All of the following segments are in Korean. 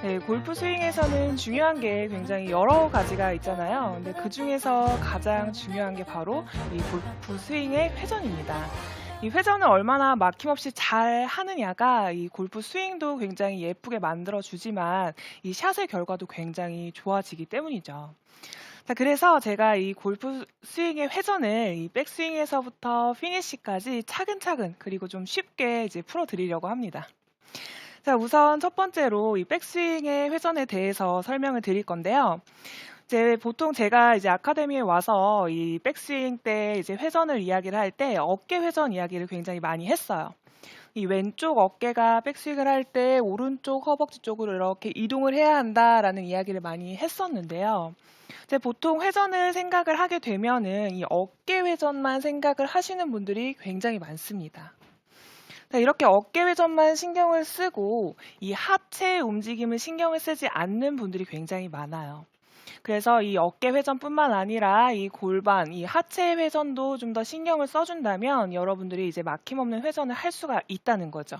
네, 골프 스윙에서는 중요한 게 굉장히 여러 가지가 있잖아요. 근데 그 중에서 가장 중요한 게 바로 이 골프 스윙의 회전입니다. 이 회전을 얼마나 막힘없이 잘 하느냐가 이 골프 스윙도 굉장히 예쁘게 만들어주지만 이 샷의 결과도 굉장히 좋아지기 때문이죠. 자, 그래서 제가 이 골프 스윙의 회전을 이 백스윙에서부터 피니시까지 차근차근 그리고 좀 쉽게 이제 풀어드리려고 합니다. 자, 우선 첫 번째로 이 백스윙의 회전에 대해서 설명을 드릴 건데요. 이제 보통 제가 이제 아카데미에 와서 이 백스윙 때 이제 회전을 이야기를 할 때 어깨 회전 이야기를 굉장히 많이 했어요. 이 왼쪽 어깨가 백스윙을 할 때 오른쪽 허벅지 쪽으로 이렇게 이동을 해야 한다라는 이야기를 많이 했었는데요. 이제 보통 회전을 생각을 하게 되면은 이 어깨 회전만 생각을 하시는 분들이 굉장히 많습니다. 자, 이렇게 어깨 회전만 신경을 쓰고 이 하체 움직임을 신경을 쓰지 않는 분들이 굉장히 많아요. 그래서 이 어깨 회전뿐만 아니라 이 골반, 이 하체 회전도 좀 더 신경을 써준다면 여러분들이 이제 막힘없는 회전을 할 수가 있다는 거죠.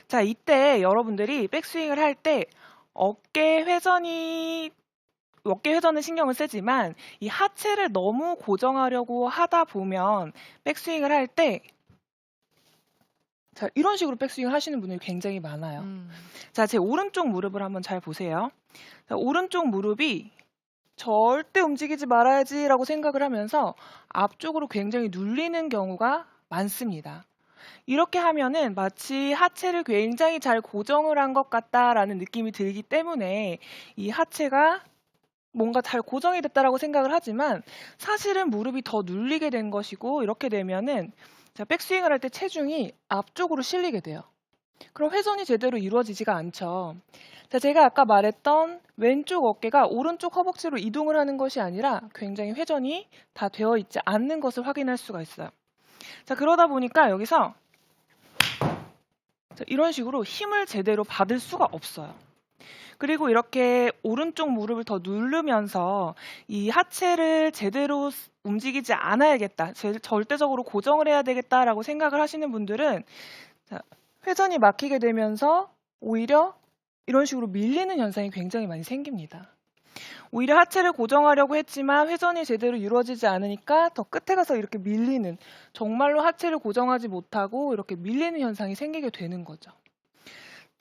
자, 이때 여러분들이 백스윙을 할 때 어깨 회전을 신경을 쓰지만 이 하체를 너무 고정하려고 하다 보면 백스윙을 할 때 자, 이런 식으로 백스윙 하시는 분들이 굉장히 많아요. 자, 제 오른쪽 무릎을 한번 잘 보세요. 자, 오른쪽 무릎이 절대 움직이지 말아야지라고 생각을 하면서 앞쪽으로 굉장히 눌리는 경우가 많습니다. 이렇게 하면은 마치 하체를 굉장히 잘 고정을 한 것 같다라는 느낌이 들기 때문에 이 하체가 뭔가 잘 고정이 됐다라고 생각을 하지만 사실은 무릎이 더 눌리게 된 것이고 이렇게 되면은 자, 백스윙을 할 때 체중이 앞쪽으로 실리게 돼요. 그럼 회전이 제대로 이루어지지가 않죠. 자, 제가 아까 말했던 왼쪽 어깨가 오른쪽 허벅지로 이동을 하는 것이 아니라 굉장히 회전이 다 되어 있지 않는 것을 확인할 수가 있어요. 자, 그러다 보니까 여기서 자, 이런 식으로 힘을 제대로 받을 수가 없어요. 그리고 이렇게 오른쪽 무릎을 더 누르면서 이 하체를 제대로 움직이지 않아야겠다, 절대적으로 고정을 해야 되겠다라고 생각을 하시는 분들은 자, 회전이 막히게 되면서 오히려 이런 식으로 밀리는 현상이 굉장히 많이 생깁니다. 오히려 하체를 고정하려고 했지만 회전이 제대로 이루어지지 않으니까 더 끝에 가서 이렇게 밀리는, 정말로 하체를 고정하지 못하고 이렇게 밀리는 현상이 생기게 되는 거죠.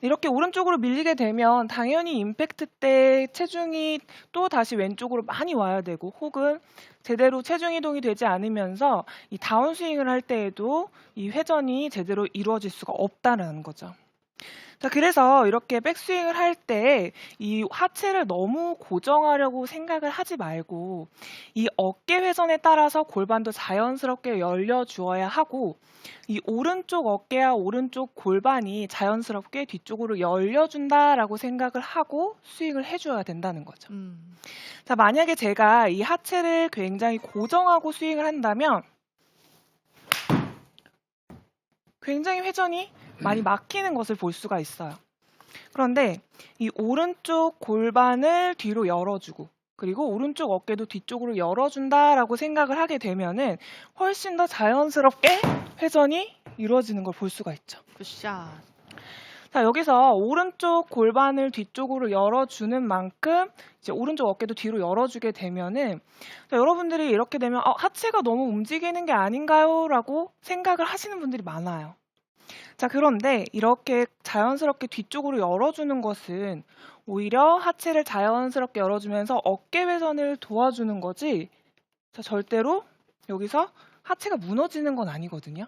이렇게 오른쪽으로 밀리게 되면 당연히 임팩트 때 체중이 또 다시 왼쪽으로 많이 와야 되고 혹은 제대로 체중 이동이 되지 않으면서 이 다운스윙을 할 때에도 이 회전이 제대로 이루어질 수가 없다는 거죠. 자, 그래서 이렇게 백스윙을 할 때 이 하체를 너무 고정하려고 생각을 하지 말고 이 어깨 회전에 따라서 골반도 자연스럽게 열려 주어야 하고 이 오른쪽 어깨와 오른쪽 골반이 자연스럽게 뒤쪽으로 열려준다라고 생각을 하고 스윙을 해줘야 된다는 거죠. 자, 만약에 제가 이 하체를 굉장히 고정하고 스윙을 한다면 굉장히 회전이 많이 막히는 것을 볼 수가 있어요. 그런데 이 오른쪽 골반을 뒤로 열어주고 그리고 오른쪽 어깨도 뒤쪽으로 열어준다라고 생각을 하게 되면은 훨씬 더 자연스럽게 회전이 이루어지는 걸 볼 수가 있죠. 굿샷. 자, 여기서 오른쪽 골반을 뒤쪽으로 열어주는 만큼 이제 오른쪽 어깨도 뒤로 열어주게 되면은 자, 여러분들이 이렇게 되면 하체가 너무 움직이는 게 아닌가요? 라고 생각을 하시는 분들이 많아요. 자, 그런데 이렇게 자연스럽게 뒤쪽으로 열어주는 것은 오히려 하체를 자연스럽게 열어주면서 어깨 회전을 도와주는 거지 자, 절대로 여기서 하체가 무너지는 건 아니거든요.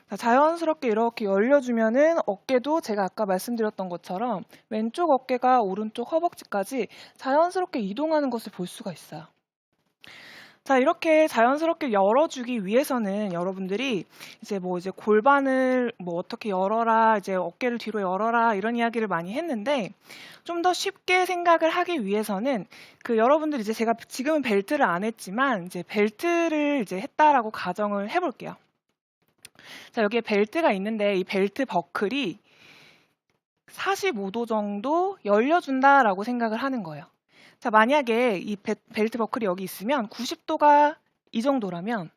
자, 자연스럽게 이렇게 열려주면은 어깨도 제가 아까 말씀드렸던 것처럼 왼쪽 어깨가 오른쪽 허벅지까지 자연스럽게 이동하는 것을 볼 수가 있어요. 자, 이렇게 자연스럽게 열어주기 위해서는 여러분들이 이제 골반을 어떻게 열어라, 이제 어깨를 뒤로 열어라 이런 이야기를 많이 했는데 좀 더 쉽게 생각을 하기 위해서는 여러분들이 이제 제가 지금은 벨트를 안 했지만 이제 벨트를 이제 했다라고 가정을 해볼게요. 자, 여기에 벨트가 있는데 이 벨트 버클이 45도 정도 열려준다라고 생각을 하는 거예요. 자, 만약에 이 벨트 버클이 여기 있으면 90도가 이 정도라면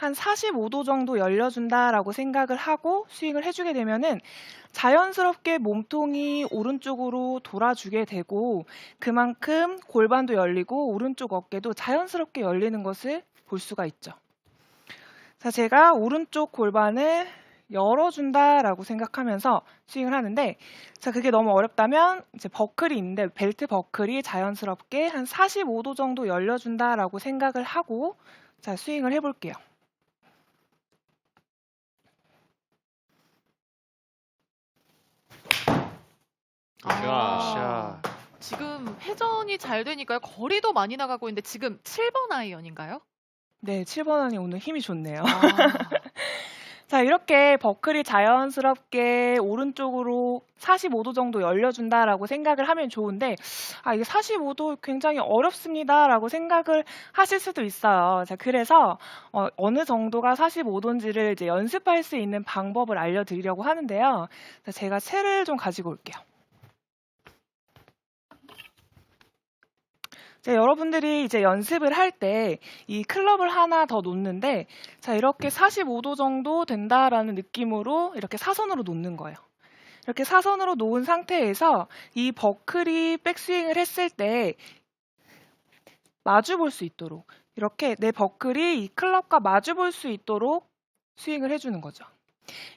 한 45도 정도 열려준다라고 생각을 하고 스윙을 해주게 되면은 자연스럽게 몸통이 오른쪽으로 돌아주게 되고 그만큼 골반도 열리고 오른쪽 어깨도 자연스럽게 열리는 것을 볼 수가 있죠. 자, 제가 오른쪽 골반을 열어준다라고 생각하면서 스윙을 하는데, 자, 그게 너무 어렵다면 이제 버클이 있는데 벨트 버클이 자연스럽게 한 45도 정도 열려준다라고 생각을 하고 자, 스윙을 해볼게요. 아, 샷. 지금 회전이 잘 되니까요. 거리도 많이 나가고 있는데 지금 7번 아이언인가요? 네, 7번 안이 오늘 힘이 좋네요. 아, 자, 이렇게 버클이 자연스럽게 오른쪽으로 45도 정도 열려준다라고 생각을 하면 좋은데, 이게 45도 굉장히 어렵습니다라고 생각을 하실 수도 있어요. 자, 그래서 어느 정도가 45도인지를 이제 연습할 수 있는 방법을 알려드리려고 하는데요. 자, 제가 채를 좀 가지고 올게요. 자, 여러분들이 이제 연습을 할 때 이 클럽을 하나 더 놓는데, 자, 이렇게 45도 정도 된다라는 느낌으로 이렇게 사선으로 놓는 거예요. 이렇게 사선으로 놓은 상태에서 이 버클이 백스윙을 했을 때 마주 볼 수 있도록 이렇게 내 버클이 이 클럽과 마주 볼 수 있도록 스윙을 해주는 거죠.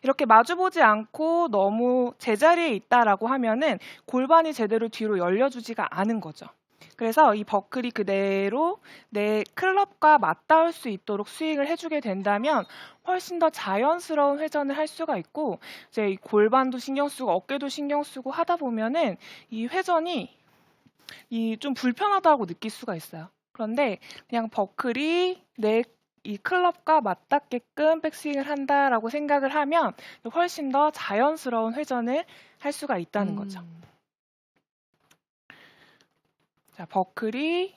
이렇게 마주 보지 않고 너무 제자리에 있다라고 하면은 골반이 제대로 뒤로 열려주지가 않은 거죠. 그래서 이 버클이 그대로 내 클럽과 맞닿을 수 있도록 스윙을 해주게 된다면 훨씬 더 자연스러운 회전을 할 수가 있고, 이제 이 골반도 신경 쓰고 어깨도 신경 쓰고 하다 보면은 이 회전이 좀 불편하다고 느낄 수가 있어요. 그런데 그냥 버클이 내 이 클럽과 맞닿게끔 백스윙을 한다라고 생각을 하면 훨씬 더 자연스러운 회전을 할 수가 있다는 거죠. 자, 버클이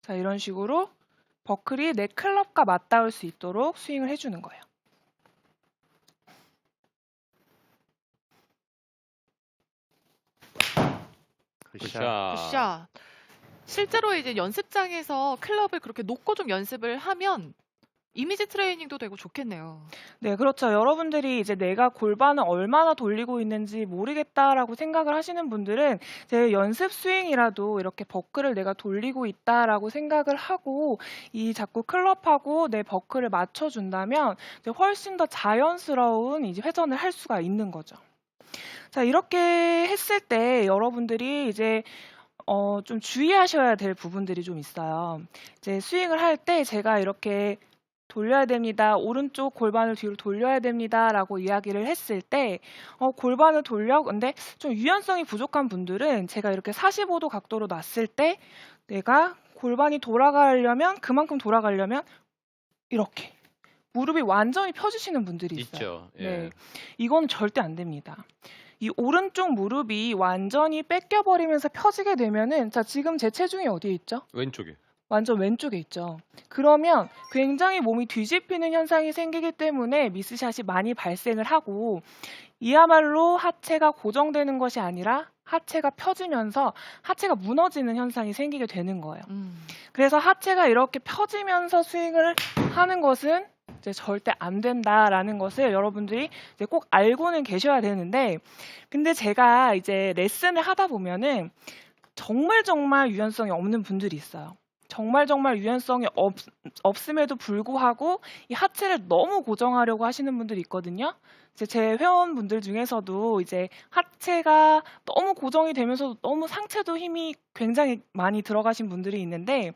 자, 이런 식으로 버클이 내 클럽과 맞닿을 수 있도록 스윙을 해주는 거예요. 굿샷. 굿샷. 실제로 이제 연습장에서 클럽을 그렇게 놓고 좀 연습을 하면 이미지 트레이닝도 되고 좋겠네요. 네, 그렇죠. 여러분들이 이제 내가 골반을 얼마나 돌리고 있는지 모르겠다라고 생각을 하시는 분들은 제 연습 스윙이라도 이렇게 버클을 내가 돌리고 있다라고 생각을 하고 이 자꾸 클럽하고 내 버클을 맞춰준다면 이제 훨씬 더 자연스러운 이제 회전을 할 수가 있는 거죠. 자, 이렇게 했을 때 여러분들이 이제 좀 주의하셔야 될 부분들이 좀 있어요. 이제 스윙을 할 때 제가 이렇게 돌려야 됩니다. 오른쪽 골반을 뒤로 돌려야 됩니다라고 이야기를 했을 때 골반을 돌려. 근데 좀 유연성이 부족한 분들은 제가 이렇게 45도 각도로 놨을 때 내가 골반이 돌아가려면 그만큼 돌아가려면 이렇게 무릎이 완전히 펴지시는 분들이 있어요. 있죠. 예. 네, 이건 절대 안 됩니다. 이 오른쪽 무릎이 완전히 뺏겨버리면서 펴지게 되면은 자, 지금 제 체중이 어디에 있죠? 왼쪽에. 완전 왼쪽에 있죠. 그러면 굉장히 몸이 뒤집히는 현상이 생기기 때문에 미스샷이 많이 발생을 하고 이야말로 하체가 고정되는 것이 아니라 하체가 펴지면서 하체가 무너지는 현상이 생기게 되는 거예요. 그래서 하체가 이렇게 펴지면서 스윙을 하는 것은 이제 절대 안 된다라는 것을 여러분들이 이제 꼭 알고는 계셔야 되는데, 근데 제가 이제 레슨을 하다 보면은 정말 유연성이 없는 분들이 있어요. 정말 유연성이 없음에도 불구하고 이 하체를 너무 고정하려고 하시는 분들이 있거든요. 이제 제 회원분들 중에서도 이제 하체가 너무 고정이 되면서도 너무 상체도 힘이 굉장히 많이 들어가신 분들이 있는데,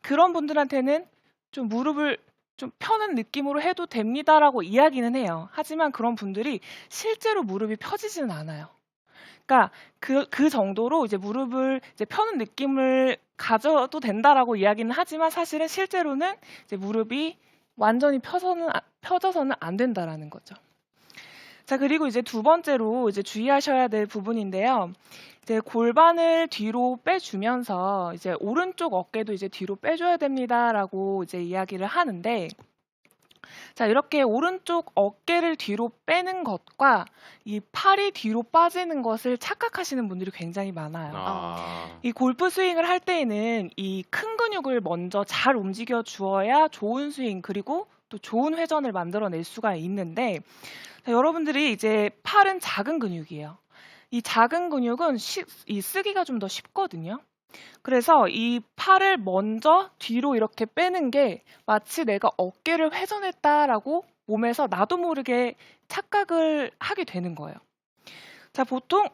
그런 분들한테는 좀 무릎을 좀 펴는 느낌으로 해도 됩니다라고 이야기는 해요. 하지만 그런 분들이 실제로 무릎이 펴지지는 않아요. 그러니까 그 정도로 이제 무릎을 이제 펴는 느낌을 가져도 된다라고 이야기는 하지만 사실은 실제로는 이제 무릎이 완전히 펴져서는 안 된다라는 거죠. 자, 그리고 이제 두 번째로 이제 주의하셔야 될 부분인데요. 이제 골반을 뒤로 빼주면서 이제 오른쪽 어깨도 이제 뒤로 빼줘야 됩니다라고 이제 이야기를 하는데, 자, 이렇게 오른쪽 어깨를 뒤로 빼는 것과 이 팔이 뒤로 빠지는 것을 착각하시는 분들이 굉장히 많아요. 이 골프 스윙을 할 때에는 이 큰 근육을 먼저 잘 움직여 주어야 좋은 스윙 그리고 또 좋은 회전을 만들어낼 수가 있는데 자, 여러분들이 이제 팔은 작은 근육이에요. 이 작은 근육은 쓰기가 좀 더 쉽거든요. 그래서 이 팔을 먼저 뒤로 이렇게 빼는 게 마치 내가 어깨를 회전했다라고 몸에서 나도 모르게 착각을 하게 되는 거예요. 자, 보통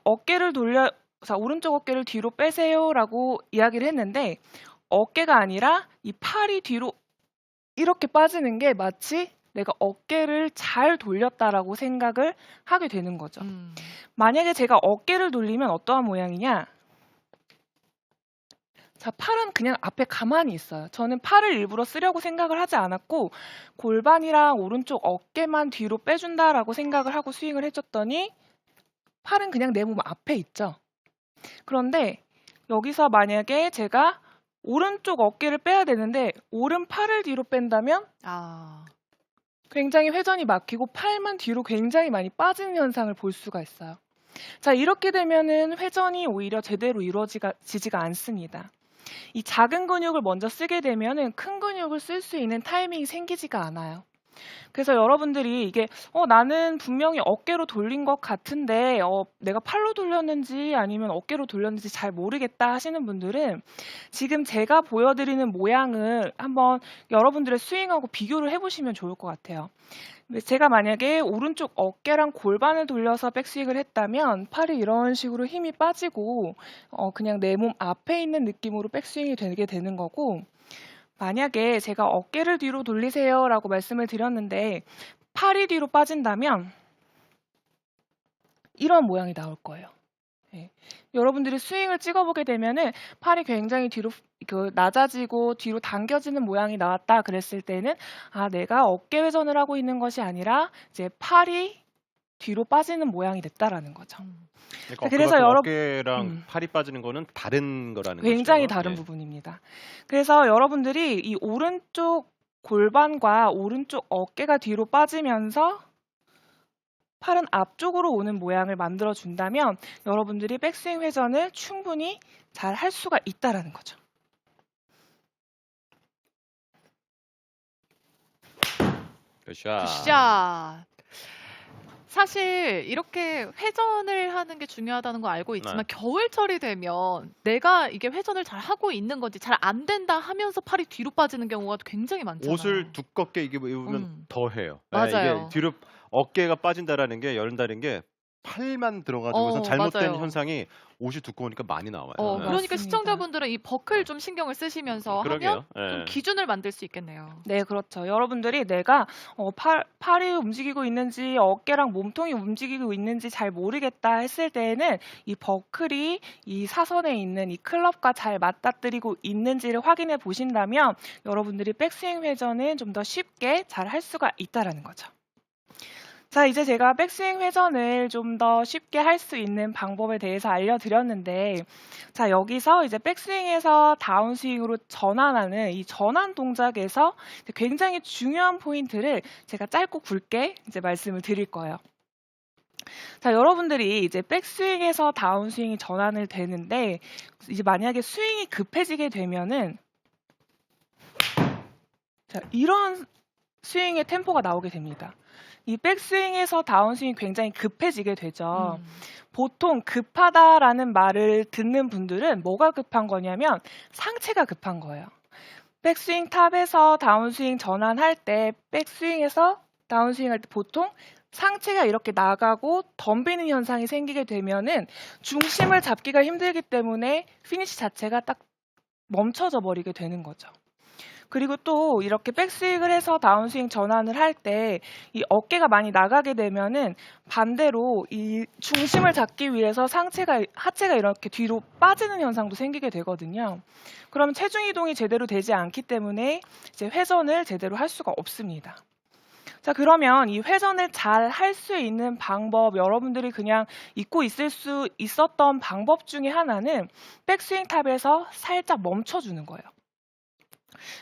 자, 오른쪽 어깨를 뒤로 빼세요라고 이야기를 했는데 어깨가 아니라 이 팔이 뒤로 이렇게 빠지는 게 마치 내가 어깨를 잘 돌렸다라고 생각을 하게 되는 거죠. 만약에 제가 어깨를 돌리면 어떠한 모양이냐? 자, 팔은 그냥 앞에 가만히 있어요. 저는 팔을 일부러 쓰려고 생각을 하지 않았고 골반이랑 오른쪽 어깨만 뒤로 빼준다라고 생각을 하고 스윙을 해줬더니 팔은 그냥 내 몸 앞에 있죠. 그런데 여기서 만약에 제가 오른쪽 어깨를 빼야 되는데 오른팔을 뒤로 뺀다면 굉장히 회전이 막히고 팔만 뒤로 굉장히 많이 빠지는 현상을 볼 수가 있어요. 자, 이렇게 되면은 회전이 오히려 제대로 이루어지지가 않습니다. 이 작은 근육을 먼저 쓰게 되면은 큰 근육을 쓸 수 있는 타이밍이 생기지가 않아요. 그래서 여러분들이 이게 나는 분명히 어깨로 돌린 것 같은데 내가 팔로 돌렸는지 아니면 어깨로 돌렸는지 잘 모르겠다 하시는 분들은 지금 제가 보여드리는 모양을 한번 여러분들의 스윙하고 비교를 해보시면 좋을 것 같아요. 제가 만약에 오른쪽 어깨랑 골반을 돌려서 백스윙을 했다면 팔이 이런 식으로 힘이 빠지고 그냥 내 몸 앞에 있는 느낌으로 백스윙이 되게 되는 거고 만약에 제가 어깨를 뒤로 돌리세요 라고 말씀을 드렸는데 팔이 뒤로 빠진다면 이런 모양이 나올 거예요. 네. 여러분들이 스윙을 찍어보게 되면은 팔이 굉장히 뒤로 낮아지고 뒤로 당겨지는 모양이 나왔다 그랬을 때는 내가 어깨 회전을 하고 있는 것이 아니라 이제 팔이 뒤로 빠지는 모양이 됐다라는 거죠. 그러니까 그래서 어깨랑 팔이 빠지는 거는 다른 거라는 거죠. 굉장히 다른 부분입니다. 그래서 여러분들이 이 오른쪽 골반과 오른쪽 어깨가 뒤로 빠지면서 팔은 앞쪽으로 오는 모양을 만들어 준다면 여러분들이 백스윙 회전을 충분히 잘 할 수가 있다라는 거죠. 굿샷. 사실 이렇게 회전을 하는 게 중요하다는 거 알고 있지만 겨울철이 되면 내가 이게 회전을 잘 하고 있는 건지 잘 안 된다 하면서 팔이 뒤로 빠지는 경우가 굉장히 많잖아요. 옷을 두껍게 입으면 더 해요. 맞아요. 이게 뒤로 어깨가 빠진다라는 게 열린다는 게 팔만 들어가지고서 잘못된 맞아요. 현상이 옷이 두꺼우니까 많이 나와요. 그러니까 맞습니다. 시청자분들은 이 버클 좀 신경을 쓰시면서 그러게요. 하면 좀 기준을 만들 수 있겠네요. 네, 그렇죠. 여러분들이 내가 팔이 움직이고 있는지 어깨랑 몸통이 움직이고 있는지 잘 모르겠다 했을 때에는 이 버클이 이 사선에 있는 이 클럽과 잘 맞닥뜨리고 있는지를 확인해 보신다면 여러분들이 백스윙 회전은 좀 더 쉽게 잘 할 수가 있다라는 거죠. 자, 이제 제가 백스윙 회전을 좀 더 쉽게 할 수 있는 방법에 대해서 알려드렸는데 자, 여기서 이제 백스윙에서 다운스윙으로 전환하는 이 전환 동작에서 굉장히 중요한 포인트를 제가 짧고 굵게 이제 말씀을 드릴 거예요. 자, 여러분들이 이제 백스윙에서 다운스윙이 전환을 되는데 이제 만약에 스윙이 급해지게 되면은 자, 이런 스윙의 템포가 나오게 됩니다. 이 백스윙에서 다운스윙이 굉장히 급해지게 되죠. 보통 급하다라는 말을 듣는 분들은 뭐가 급한 거냐면 상체가 급한 거예요. 백스윙 탑에서 다운스윙 전환할 때 백스윙에서 다운스윙 할 때 보통 상체가 이렇게 나가고 덤비는 현상이 생기게 되면은 중심을 잡기가 힘들기 때문에 피니시 자체가 딱 멈춰져 버리게 되는 거죠. 그리고 또 이렇게 백스윙을 해서 다운스윙 전환을 할 때 이 어깨가 많이 나가게 되면은 반대로 이 중심을 잡기 위해서 하체가 이렇게 뒤로 빠지는 현상도 생기게 되거든요. 그러면 체중 이동이 제대로 되지 않기 때문에 이제 회전을 제대로 할 수가 없습니다. 자, 그러면 이 회전을 잘 할 수 있는 방법, 여러분들이 그냥 잊고 있을 수 있었던 방법 중에 하나는 백스윙 탑에서 살짝 멈춰주는 거예요.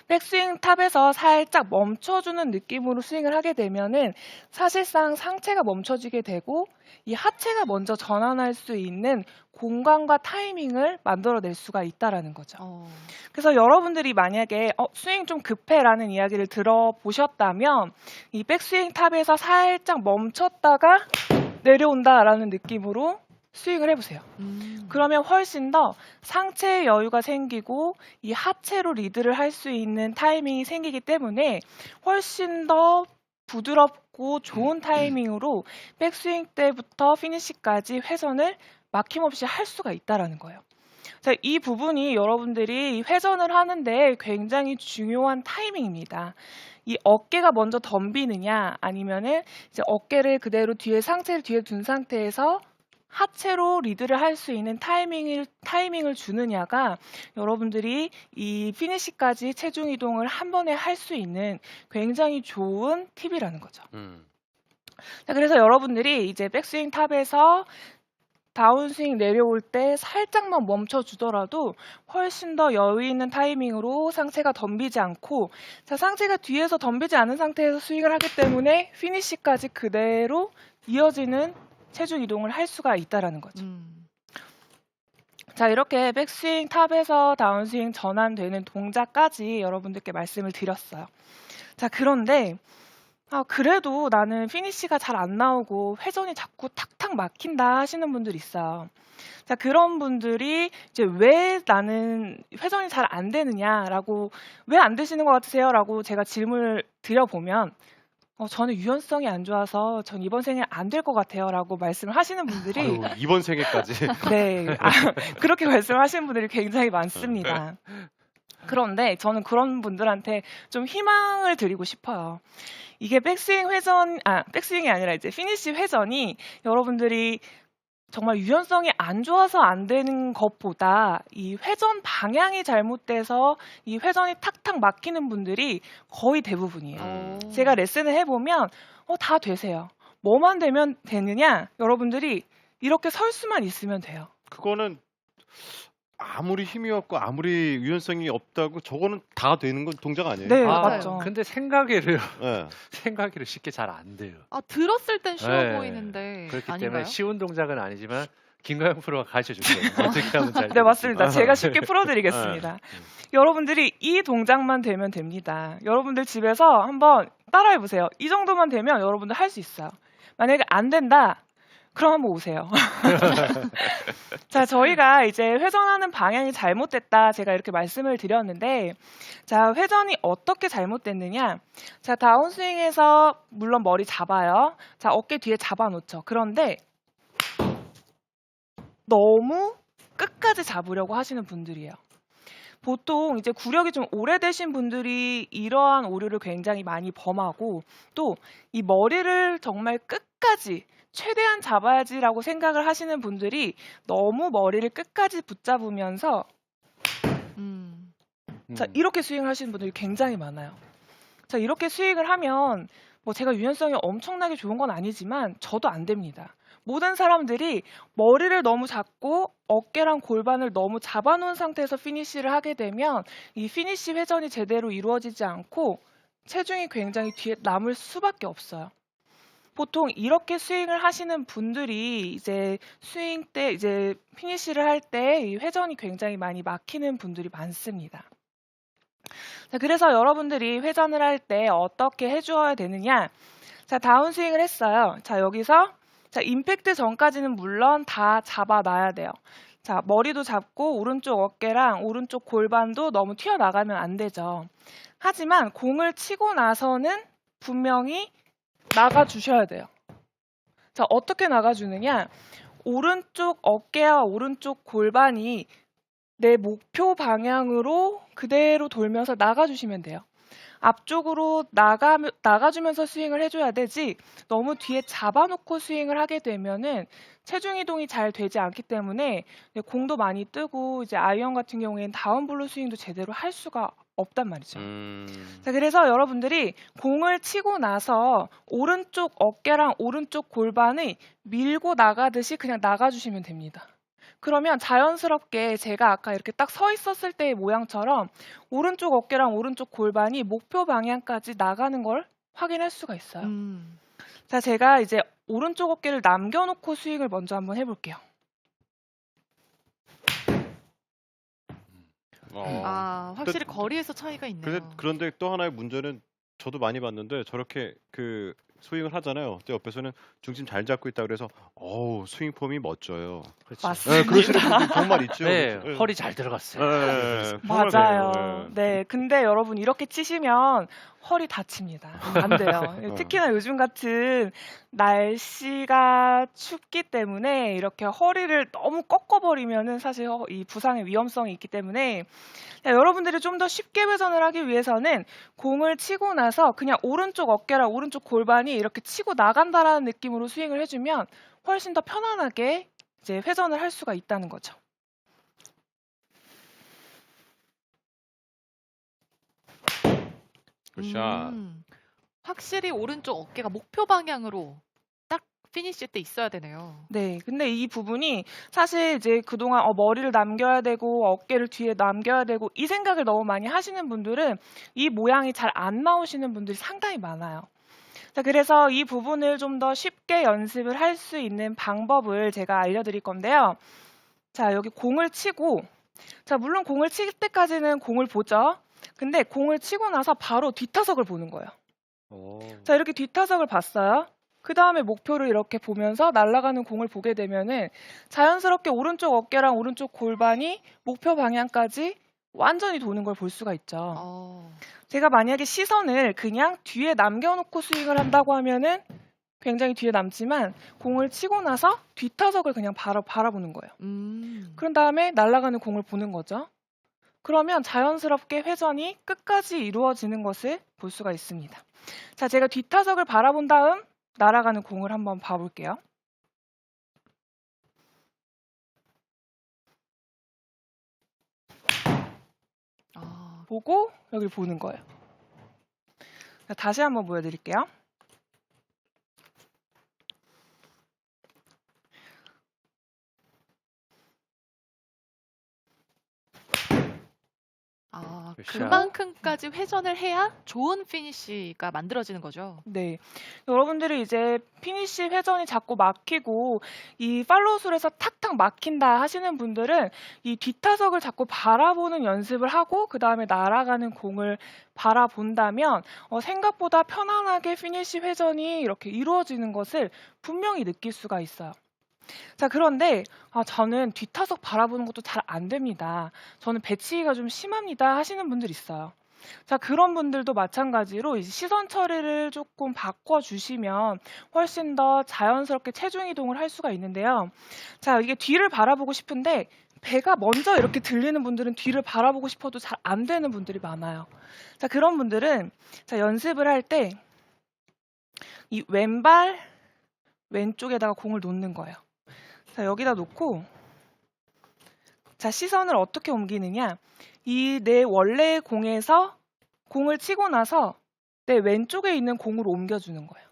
백스윙 탑에서 살짝 멈춰주는 느낌으로 스윙을 하게 되면은 사실상 상체가 멈춰지게 되고 이 하체가 먼저 전환할 수 있는 공간과 타이밍을 만들어낼 수가 있다라는 거죠. 그래서 여러분들이 만약에 스윙 좀 급해라는 이야기를 들어보셨다면 이 백스윙 탑에서 살짝 멈췄다가 내려온다라는 느낌으로 스윙을 해보세요. 그러면 훨씬 더 상체의 여유가 생기고 이 하체로 리드를 할 수 있는 타이밍이 생기기 때문에 훨씬 더 부드럽고 좋은 타이밍으로 백스윙 때부터 피니시까지 회전을 막힘없이 할 수가 있다라는 거예요. 자, 이 부분이 여러분들이 회전을 하는데 굉장히 중요한 타이밍입니다. 이 어깨가 먼저 덤비느냐 아니면은 이제 어깨를 그대로 뒤에 상체를 뒤에 둔 상태에서 하체로 리드를 할 수 있는 타이밍을 주느냐가 여러분들이 이 피니시까지 체중 이동을 한 번에 할 수 있는 굉장히 좋은 팁이라는 거죠. 자, 그래서 여러분들이 이제 백스윙 탑에서 다운스윙 내려올 때 살짝만 멈춰주더라도 훨씬 더 여유 있는 타이밍으로 상체가 덤비지 않고, 자, 상체가 뒤에서 덤비지 않은 상태에서 스윙을 하기 때문에 피니시까지 그대로 이어지는 체중 이동을 할 수가 있다라는 거죠. 자, 이렇게 백스윙 탑에서 다운스윙 전환되는 동작까지 여러분들께 말씀을 드렸어요. 자, 그런데 그래도 나는 피니시가 잘 안 나오고 회전이 자꾸 탁탁 막힌다 하시는 분들이 있어요. 자, 그런 분들이 이제 왜 나는 회전이 잘 안 되느냐라고, 왜 안 되시는 것 같으세요? 라고 제가 질문을 드려보면 저는 유연성이 안 좋아서 전 이번 생에 안 될 것 같아요 라고 말씀을 하시는 분들이 아유, 이번 생에까지. 네, 그렇게 말씀하시는 분들이 굉장히 많습니다. 그런데 저는 그런 분들한테 좀 희망을 드리고 싶어요. 이게 백스윙이 아니라 이제 피니시 회전이 여러분들이 정말 유연성이 안 좋아서 안 되는 것보다 이 회전 방향이 잘못돼서 이 회전이 탁탁 막히는 분들이 거의 대부분이에요. 제가 레슨을 해보면 다 되세요. 뭐만 되면 되느냐? 여러분들이 이렇게 설 수만 있으면 돼요. 그거는 아무리 힘이 없고 아무리 유연성이 없다고 저거는 다 되는 건 동작 아니에요? 네, 맞아요. 맞죠. 근데 생각외로 네. 생각외로 쉽게 잘 안 돼요. 들었을 땐 쉬워 네. 보이는데 그렇기 아닌가요? 때문에 쉬운 동작은 아니지만 김가영 프로가 가르쳐 줄게요. 어떻게 하면 잘 네, 맞습니다. 되는지. 제가 쉽게 풀어드리겠습니다. 여러분들이 이 동작만 되면 됩니다. 여러분들 집에서 한번 따라해보세요. 이 정도만 되면 여러분들 할 수 있어요. 만약에 안 된다, 그럼 한번 오세요. 자, 저희가 이제 회전하는 방향이 잘못됐다, 제가 이렇게 말씀을 드렸는데, 자, 회전이 어떻게 잘못됐느냐? 자, 다운스윙에서 물론 머리 잡아요. 자, 어깨 뒤에 잡아놓죠. 그런데 너무 끝까지 잡으려고 하시는 분들이에요. 보통 이제 구력이 좀 오래되신 분들이 이러한 오류를 굉장히 많이 범하고, 또 이 머리를 정말 끝까지 최대한 잡아야지라고 생각을 하시는 분들이 너무 머리를 끝까지 붙잡으면서 자, 이렇게 스윙을 하시는 분들이 굉장히 많아요. 자, 이렇게 스윙을 하면 뭐 제가 유연성이 엄청나게 좋은 건 아니지만 저도 안 됩니다. 모든 사람들이 머리를 너무 잡고 어깨랑 골반을 너무 잡아놓은 상태에서 피니시를 하게 되면 이 피니시 회전이 제대로 이루어지지 않고 체중이 굉장히 뒤에 남을 수밖에 없어요. 보통 이렇게 스윙을 하시는 분들이 이제 스윙 때 이제 피니시를 할 때 이 회전이 굉장히 많이 막히는 분들이 많습니다. 자, 그래서 여러분들이 회전을 할 때 어떻게 해주어야 되느냐? 자, 다운스윙을 했어요. 자, 여기서 자, 임팩트 전까지는 물론 다 잡아놔야 돼요. 자, 머리도 잡고 오른쪽 어깨랑 오른쪽 골반도 너무 튀어나가면 안 되죠. 하지만 공을 치고 나서는 분명히 나가주셔야 돼요. 자, 어떻게 나가주느냐? 오른쪽 어깨와 오른쪽 골반이 내 목표 방향으로 그대로 돌면서 나가주시면 돼요. 앞쪽으로 나가주면서 스윙을 해줘야 되지, 너무 뒤에 잡아놓고 스윙을 하게 되면은 체중 이동이 잘 되지 않기 때문에 공도 많이 뜨고 이제 아이언 같은 경우에는 다운블로 스윙도 제대로 할 수가 없단 말이죠. 자, 그래서 여러분들이 공을 치고 나서 오른쪽 어깨랑 오른쪽 골반을 밀고 나가듯이 그냥 나가주시면 됩니다. 그러면 자연스럽게 제가 아까 이렇게 딱 서 있었을 때의 모양처럼 오른쪽 어깨랑 오른쪽 골반이 목표 방향까지 나가는 걸 확인할 수가 있어요. 자, 제가 이제 오른쪽 어깨를 남겨놓고 스윙을 먼저 한번 해볼게요. 확실히 거리에서 차이가 있네요. 그런데 또 하나의 문제는 저도 많이 봤는데 저렇게 그 스윙을 하잖아요. 근데 옆에서는 중심 잘 잡고 있다 그래서 스윙 폼이 멋져요. 그렇죠. 맞습니다. 네, 그러시는 분들 정말 있죠. 네, 네. 허리 잘 들어갔어요. 네, 정말 맞아요. 그래요. 네, 근데 여러분 이렇게 치시면 허리 다칩니다. 안 돼요. 특히나 요즘 같은 날씨가 춥기 때문에 이렇게 허리를 너무 꺾어버리면은 사실 이 부상의 위험성이 있기 때문에 자, 여러분들이 좀 더 쉽게 회전을 하기 위해서는 공을 치고 나서 그냥 오른쪽 어깨랑 오른쪽 골반이 이렇게 치고 나간다라는 느낌으로 스윙을 해주면 훨씬 더 편안하게 이제 회전을 할 수가 있다는 거죠. 굿샷. 확실히 오른쪽 어깨가 목표 방향으로 딱 피니시 때 있어야 되네요. 네, 근데 이 부분이 사실 이제 그동안 머리를 남겨야 되고 어깨를 뒤에 남겨야 되고 이 생각을 너무 많이 하시는 분들은 이 모양이 잘 안 나오시는 분들이 상당히 많아요. 자, 그래서 이 부분을 좀 더 쉽게 연습을 할 수 있는 방법을 제가 알려드릴 건데요. 자, 여기 공을 치고, 자, 물론 공을 칠 때까지는 공을 보죠. 근데 공을 치고 나서 바로 뒷타석을 보는 거예요. 자, 이렇게 뒷타석을 봤어요. 그 다음에 목표를 이렇게 보면서 날아가는 공을 보게 되면은 자연스럽게 오른쪽 어깨랑 오른쪽 골반이 목표 방향까지 완전히 도는 걸 볼 수가 있죠. 제가 만약에 시선을 그냥 뒤에 남겨놓고 스윙을 한다고 하면은 굉장히 뒤에 남지만 공을 치고 나서 뒷타석을 그냥 바라보는 거예요. 그런 다음에 날아가는 공을 보는 거죠. 그러면 자연스럽게 회전이 끝까지 이루어지는 것을 볼 수가 있습니다. 자, 제가 뒷타석을 바라본 다음 날아가는 공을 한번 봐볼게요. 보고 여기를 보는 거예요. 자, 다시 한번 보여드릴게요. 그만큼까지 회전을 해야 좋은 피니시가 만들어지는 거죠. 네, 여러분들이 이제 피니시 회전이 자꾸 막히고 이 팔로우술에서 탁탁 막힌다 하시는 분들은 이 뒷타석을 자꾸 바라보는 연습을 하고 그 다음에 날아가는 공을 바라본다면 생각보다 편안하게 피니시 회전이 이렇게 이루어지는 것을 분명히 느낄 수가 있어요. 자, 그런데 저는 뒷타석 바라보는 것도 잘 안 됩니다. 저는 배치기가 좀 심합니다 하시는 분들 있어요. 자, 그런 분들도 마찬가지로 이제 시선 처리를 조금 바꿔주시면 훨씬 더 자연스럽게 체중 이동을 할 수가 있는데요. 자, 이게 뒤를 바라보고 싶은데 배가 먼저 이렇게 들리는 분들은 뒤를 바라보고 싶어도 잘 안 되는 분들이 많아요. 자, 그런 분들은 자, 연습을 할 때 이 왼발 왼쪽에다가 공을 놓는 거예요. 자, 여기다 놓고 자, 시선을 어떻게 옮기느냐, 이 내 원래의 공에서 공을 치고 나서 내 왼쪽에 있는 공으로 옮겨주는 거예요.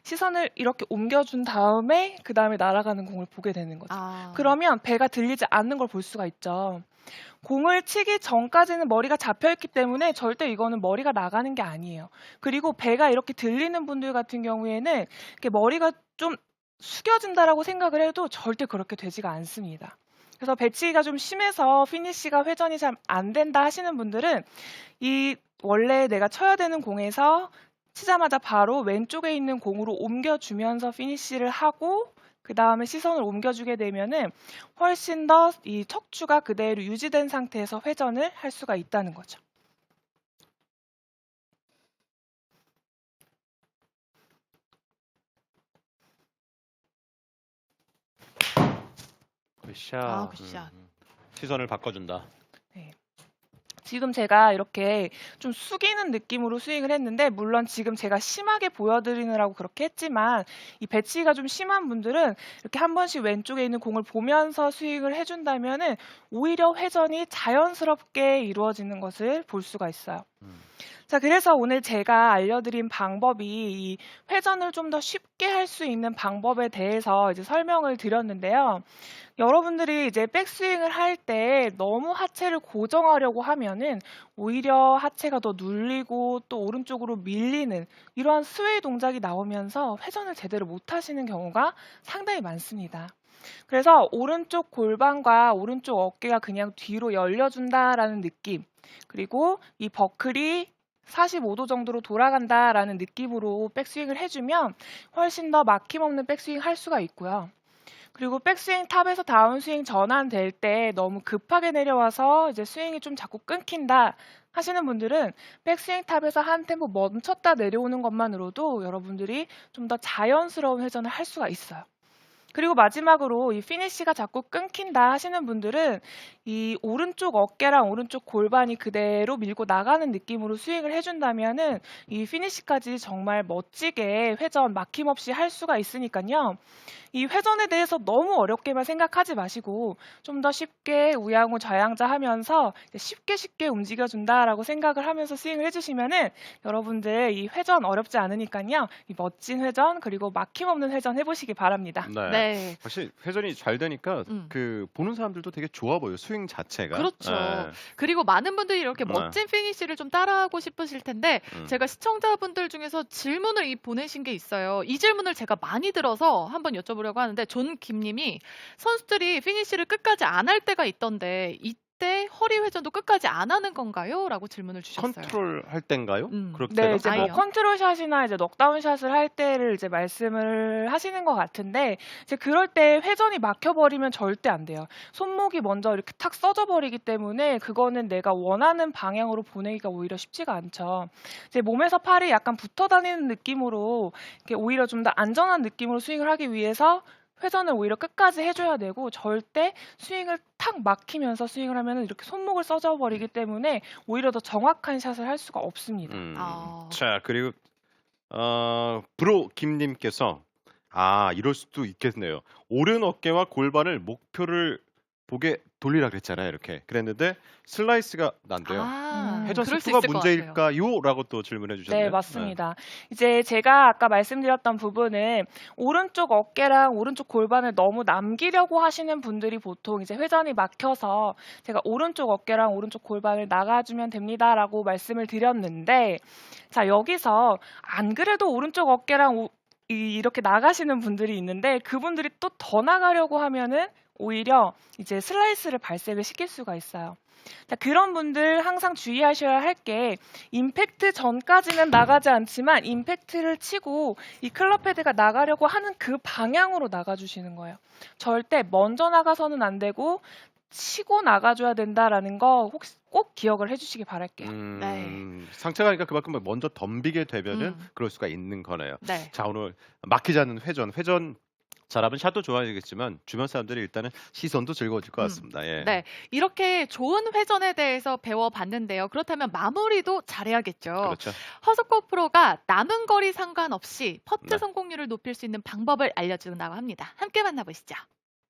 시선을 이렇게 옮겨준 다음에 그 다음에 날아가는 공을 보게 되는 거죠. 그러면 배가 들리지 않는 걸 볼 수가 있죠. 공을 치기 전까지는 머리가 잡혀있기 때문에 절대 이거는 머리가 나가는 게 아니에요. 그리고 배가 이렇게 들리는 분들 같은 경우에는 이렇게 머리가 좀 숙여진다라고 생각을 해도 절대 그렇게 되지가 않습니다. 그래서 배치기가 좀 심해서 피니시가 회전이 잘 안 된다 하시는 분들은 이 원래 내가 쳐야 되는 공에서 치자마자 바로 왼쪽에 있는 공으로 옮겨주면서 피니시를 하고 그 다음에 시선을 옮겨주게 되면은 훨씬 더 이 척추가 그대로 유지된 상태에서 회전을 할 수가 있다는 거죠. 굿샷. 굿샷. 시선을 바꿔준다. 지금 제가 이렇게 좀 숙이는 느낌으로 스윙을 했는데 물론 지금 제가 심하게 보여드리느라고 그렇게 했지만 이 배치기가 좀 심한 분들은 이렇게 한 번씩 왼쪽에 있는 공을 보면서 스윙을 해준다면은 오히려 회전이 자연스럽게 이루어지는 것을 볼 수가 있어요. 자, 그래서 오늘 제가 알려드린 방법이 이 회전을 좀 더 쉽게 할 수 있는 방법에 대해서 이제 설명을 드렸는데요. 여러분들이 이제 백스윙을 할 때 너무 하체를 고정하려고 하면은 오히려 하체가 더 눌리고 또 오른쪽으로 밀리는 이러한 스웨이 동작이 나오면서 회전을 제대로 못 하시는 경우가 상당히 많습니다. 그래서 오른쪽 골반과 오른쪽 어깨가 그냥 뒤로 열려준다라는 느낌, 그리고 이 버클이 45도 정도로 돌아간다라는 느낌으로 백스윙을 해주면 훨씬 더 막힘없는 백스윙 할 수가 있고요. 그리고 백스윙 탑에서 다운스윙 전환될 때 너무 급하게 내려와서 이제 스윙이 좀 자꾸 끊긴다 하시는 분들은 백스윙 탑에서 한 템포 멈췄다 내려오는 것만으로도 여러분들이 좀 더 자연스러운 회전을 할 수가 있어요. 그리고 마지막으로 이 피니쉬가 자꾸 끊긴다 하시는 분들은 이 오른쪽 어깨랑 오른쪽 골반이 그대로 밀고 나가는 느낌으로 스윙을 해준다면은 이 피니쉬까지 정말 멋지게 회전 막힘없이 할 수가 있으니까요. 이 회전에 대해서 너무 어렵게만 생각하지 마시고 좀 더 쉽게 우양우 좌양자 하면서 쉽게 움직여준다라고 생각을 하면서 스윙을 해주시면은 여러분들 이 회전 어렵지 않으니까요. 이 멋진 회전 그리고 막힘없는 회전 해보시기 바랍니다. 네. 네. 확실히 회전이 잘 되니까 음. 그 보는 사람들도 되게 좋아 보여요. 스윙 자체가. 그렇죠. 네. 그리고 많은 분들이 이렇게 네. 멋진 피니쉬를 좀 따라하고 싶으실 텐데 제가 시청자분들 중에서 질문을 보내신 게 있어요. 이 질문을 제가 많이 들어서 한번 여쭤보려고 하는데 존 김님이 선수들이 피니쉬를 끝까지 안 할 때가 있던데 이때 허리 회전도 끝까지 안 하는 건가요? 라고 질문을 주셨어요. 컨트롤 할 땐가요? 그럴 네, 때가? 이제 뭐 아이언. 컨트롤 샷이나 이제 넉다운 샷을 할 때를 이제 말씀을 하시는 것 같은데 이제 그럴 때 회전이 막혀버리면 절대 안 돼요. 손목이 먼저 이렇게 탁 써져 버리기 때문에 그거는 내가 원하는 방향으로 보내기가 오히려 쉽지가 않죠. 이제 몸에서 팔이 약간 붙어 다니는 느낌으로 이렇게 오히려 좀 더 안전한 느낌으로 스윙을 하기 위해서 회전을 오히려 끝까지 해줘야 되고 절대 스윙을 탁 막히면서 스윙을 하면 이렇게 손목을 써져 버리기 때문에 오히려 더 정확한 샷을 할 수가 없습니다. 아. 자, 그리고 브로 김님께서 이럴 수도 있겠네요. 오른 어깨와 골반을 목표를 보게 돌리라 그랬잖아요. 이렇게 그랬는데 슬라이스가 난대요. 회전 그럴 수 속도가 있을 것 같아요. 문제일까요? 라고 또 질문해 주셨네요. 네, 맞습니다. 이제 제가 아까 말씀드렸던 부분은 오른쪽 어깨랑 오른쪽 골반을 너무 남기려고 하시는 분들이 보통 이제 회전이 막혀서 제가 오른쪽 어깨랑 오른쪽 골반을 나가주면 됩니다라고 말씀을 드렸는데 자, 여기서 안 그래도 오른쪽 어깨랑 이렇게 나가시는 분들이 있는데 그분들이 또 더 나가려고 하면은 오히려 이제 슬라이스를 발생을 시킬 수가 있어요. 자, 그런 분들 항상 주의하셔야 할 게 임팩트 전까지는 나가지 않지만 임팩트를 치고 이 클럽 헤드가 나가려고 하는 그 방향으로 나가주시는 거예요. 절대 먼저 나가서는 안 되고 치고 나가줘야 된다라는 거 혹시 꼭 기억을 해주시기 바랄게요. 네. 상체가 그러니까 그만큼 먼저 덤비게 되면은 음. 그럴 수가 있는 거네요. 네. 자, 오늘 막히지 않는 회전 잘하면 샷도 좋아지겠지만 주변 사람들이 일단은 시선도 즐거워질 것 같습니다. 예. 네. 이렇게 좋은 회전에 대해서 배워봤는데요. 그렇다면 마무리도 잘해야겠죠. 그렇죠. 허석호 프로가 남은 거리 상관없이 퍼트 네. 성공률을 높일 수 있는 방법을 알려준다고 합니다. 함께 만나보시죠.